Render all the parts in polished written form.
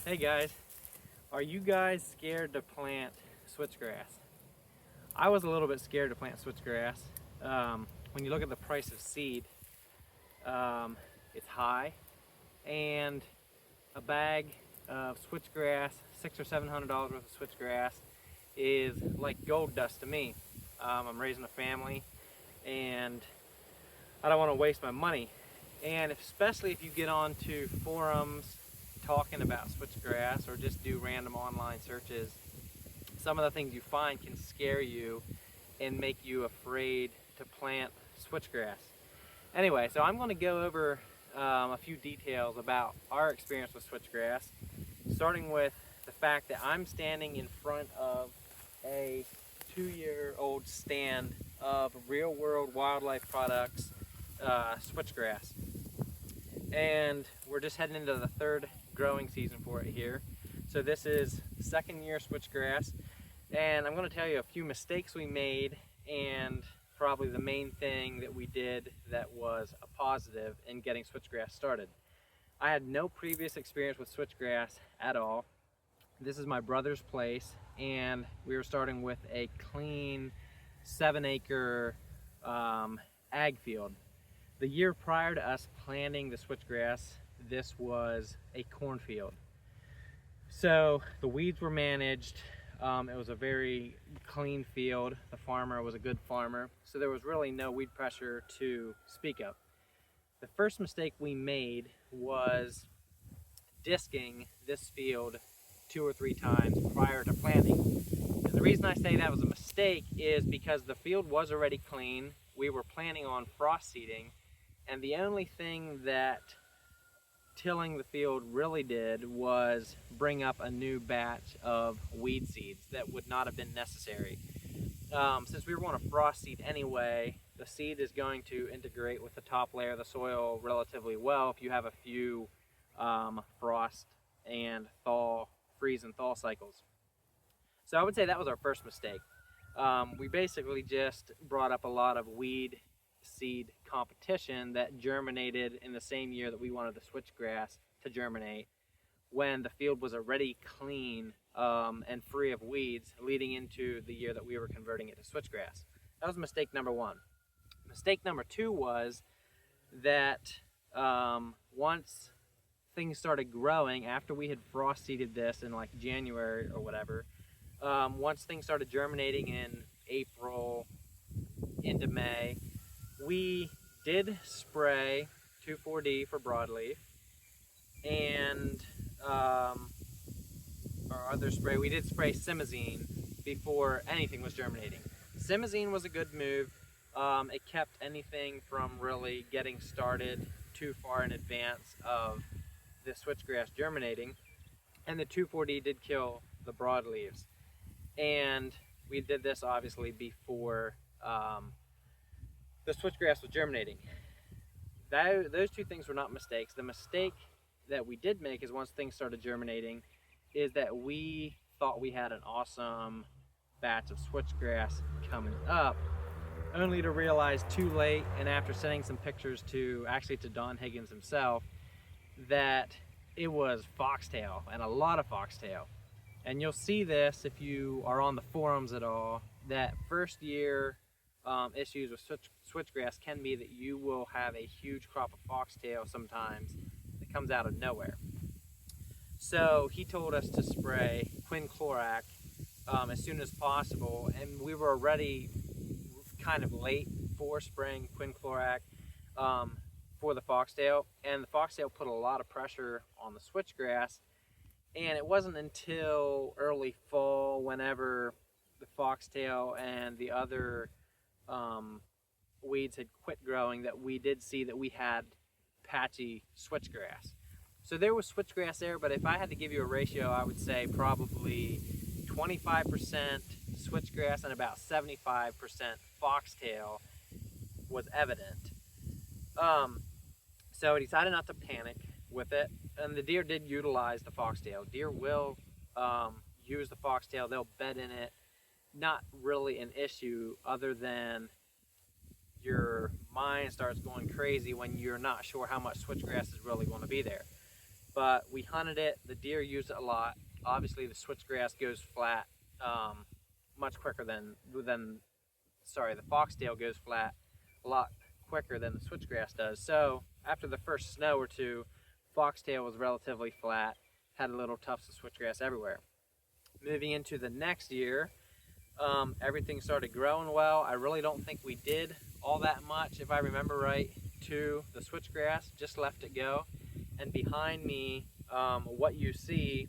Hey guys, are you guys scared to plant switchgrass? I was a little bit scared to plant switchgrass. When you look at the price of seed, it's high, and a bag of switchgrass, $600 or $700 worth of switchgrass, is like gold dust to me. I'm raising a family, and I don't want to waste my money. And especially if you get onto forums talking about switchgrass or just do random online searches, some of the things you find can scare you and make you afraid to plant switchgrass. Anyway, so I'm going to go over a few details about our experience with switchgrass, starting with the fact that I'm standing in front of a 2-year-old stand of Real World Wildlife Products switchgrass. And we're just heading into the third growing season for it here. So this is second year switchgrass, and I'm going to tell you a few mistakes we made and probably the main thing that we did that was a positive in getting switchgrass started. I had no previous experience with switchgrass at all. This is my brother's place, and we were starting with a clean 7-acre ag field. The year prior to us planting the switchgrass, this was a cornfield. So the weeds were managed. It was a very clean field. The farmer was a good farmer, so there was really no weed pressure to speak of. The first mistake we made was disking this field 2 or 3 times prior to planting. And the reason I say that was a mistake is because the field was already clean. We were planning on frost seeding, and the only thing that tilling the field really did was bring up a new batch of weed seeds that would not have been necessary. Since we were going to frost seed anyway, the seed is going to integrate with the top layer of the soil relatively well if you have a few frost and thaw, freeze and thaw cycles. So I would say that was our first mistake. We basically just brought up a lot of weed seed competition that germinated in the same year that we wanted the switchgrass to germinate, when the field was already clean and free of weeds leading into the year that we were converting it to switchgrass. That was mistake number 1. Mistake number 2 was that once things started growing, after we had frost seeded this in like January or whatever, once things started germinating in April into May, we did spray 2,4-D for broadleaf, and our other spray, we did spray Simazine before anything was germinating. Simazine was a good move. It kept anything from really getting started too far in advance of the switchgrass germinating, and the 2,4-D did kill the broadleaves. And we did this obviously before the switchgrass was germinating. Those 2 things were not mistakes. The mistake that we did make is once things started germinating is that we thought we had an awesome batch of switchgrass coming up, only to realize too late, and after sending some pictures to Don Higgins himself, that it was foxtail, and a lot of foxtail. And you'll see this if you are on the forums at all, that first year issues with switchgrass can be that you will have a huge crop of foxtail sometimes that comes out of nowhere. So he told us to spray quinclorac as soon as possible, and we were already kind of late for spraying quinclorac for the foxtail, and the foxtail put a lot of pressure on the switchgrass. And it wasn't until early fall, whenever the foxtail and the other weeds had quit growing, that we did see that we had patchy switchgrass. So there was switchgrass there, but if I had to give you a ratio, I would say probably 25% switchgrass and about 75% foxtail was evident. So I decided not to panic with it, and the deer did utilize the foxtail. Deer will use the foxtail, they'll bed in it. Not really an issue, other than your mind starts going crazy when you're not sure how much switchgrass is really going to be there. but we hunted it. The deer used it a lot. Obviously, the switchgrass goes flat much quicker than sorry, the foxtail goes flat a lot quicker than the switchgrass does. So after the first snow or two, foxtail was relatively flat, had a little tufts of switchgrass everywhere. Moving into the next year, everything started growing well. I really don't think we did all that much, if I remember right, to the switchgrass, just left it go. And behind me, what you see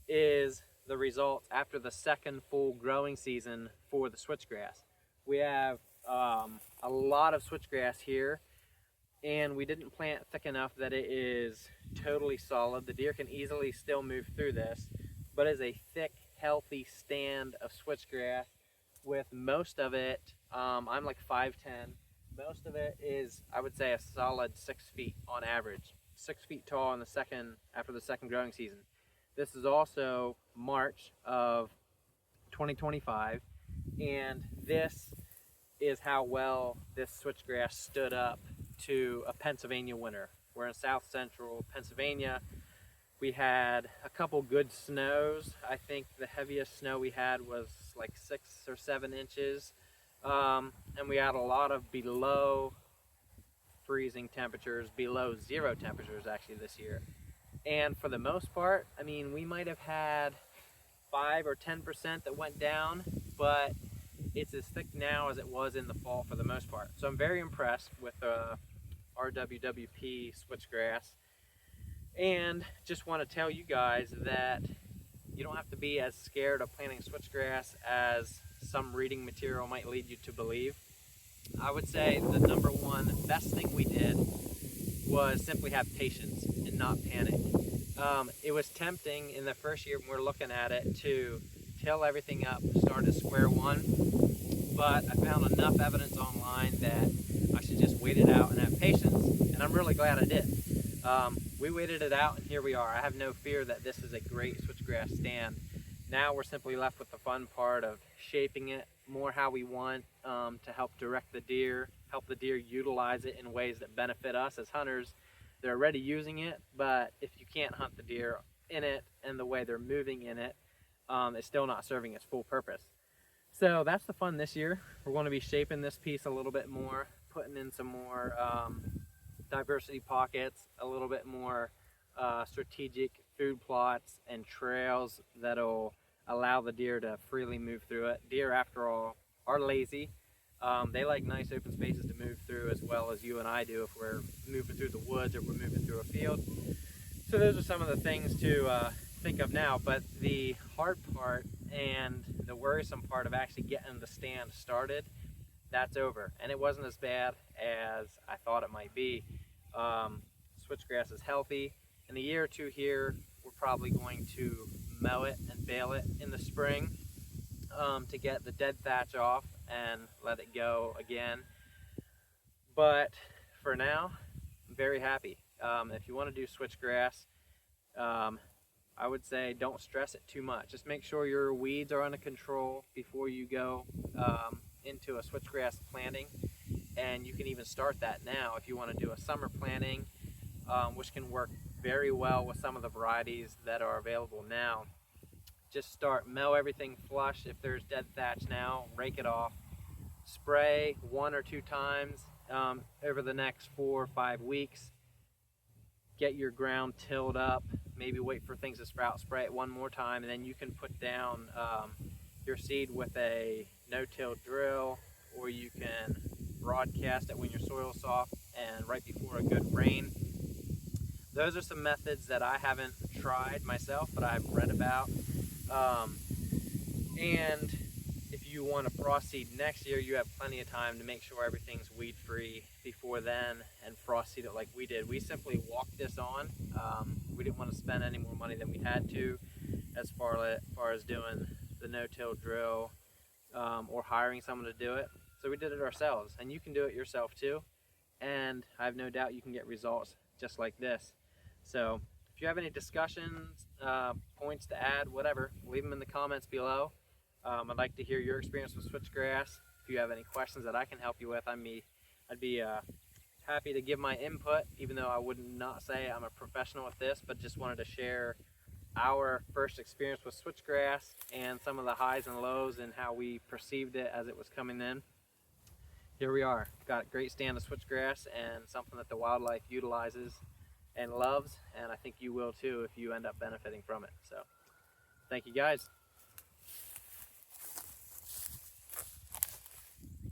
is the results after the second full growing season for the switchgrass. We have a lot of switchgrass here, and we didn't plant thick enough that it is totally solid. The deer can easily still move through this, but it's a thick, healthy stand of switchgrass with most of it, I'm like 5'10", most of it is, I would say, a solid 6 feet on average. 6 feet tall in the after the second growing season. This is also March of 2025, and this is how well this switchgrass stood up to a Pennsylvania winter. We're in south central Pennsylvania. We had a couple good snows. I think the heaviest snow we had was like 6 or 7 inches. And we had a lot of below freezing temperatures, below zero temperatures actually this year. And for the most part, I mean, we might have had 5 or 10% that went down, but it's as thick now as it was in the fall for the most part. So I'm very impressed with RWWP switchgrass, and just want to tell you guys that you don't have to be as scared of planting switchgrass as some reading material might lead you to believe. I would say the number one best thing we did was simply have patience and not panic. It was tempting in the first year when we were looking at it to till everything up, start at square one, but I found enough evidence online that I should just wait it out and have patience, and I'm really glad I did. We waited it out, and here we are. I have no fear that this is a great switchgrass stand. Now we're simply left with the fun part of shaping it more how we want, to help direct the deer, help the deer utilize it in ways that benefit us as hunters. They're already using it, but if you can't hunt the deer in it and the way they're moving in it, it's still not serving its full purpose. So that's the fun this year. We're going to be shaping this piece a little bit more, putting in some more diversity pockets, a little bit more strategic food plots and trails that'll allow the deer to freely move through it. Deer, after all, are lazy. They like nice open spaces to move through as well as you and I do if we're moving through the woods or we're moving through a field. So those are some of the things to think of now, but the hard part and the worrisome part of actually getting the stand started, that's over. And it wasn't as bad as I thought it might be. Switchgrass is healthy. In a year or two here, we're probably going to mow it and bale it in the spring to get the dead thatch off and let it go again. But for now, I'm very happy. If you want to do switchgrass, I would say don't stress it too much. Just make sure your weeds are under control before you go into a switchgrass planting. And you can even start that now if you want to do a summer planting, which can work very well with some of the varieties that are available now. Just mow everything flush. If there's dead thatch now, rake it off. Spray 1 or 2 times over the next 4 or 5 weeks. Get your ground tilled up. Maybe wait for things to sprout, spray it one more time, and then you can put down your seed with a no-till drill, or you can broadcast it when your soil's soft and right before a good rain. Those are some methods that I haven't tried myself, but I've read about. And if you want to frost seed next year, you have plenty of time to make sure everything's weed free before then and frost seed it like we did. We simply walked this on. We didn't want to spend any more money than we had to as far as doing the no-till drill or hiring someone to do it. So we did it ourselves, and you can do it yourself too. And I have no doubt you can get results just like this. So if you have any discussions, points to add, whatever, leave them in the comments below. I'd like to hear your experience with switchgrass. If you have any questions that I can help you with, I'd be happy to give my input, even though I would not say I'm a professional at this, but just wanted to share our first experience with switchgrass and some of the highs and lows and how we perceived it as it was coming in. Here we are, got a great stand of switchgrass and something that the wildlife utilizes and loves, and I think you will too if you end up benefiting from it. So thank you guys.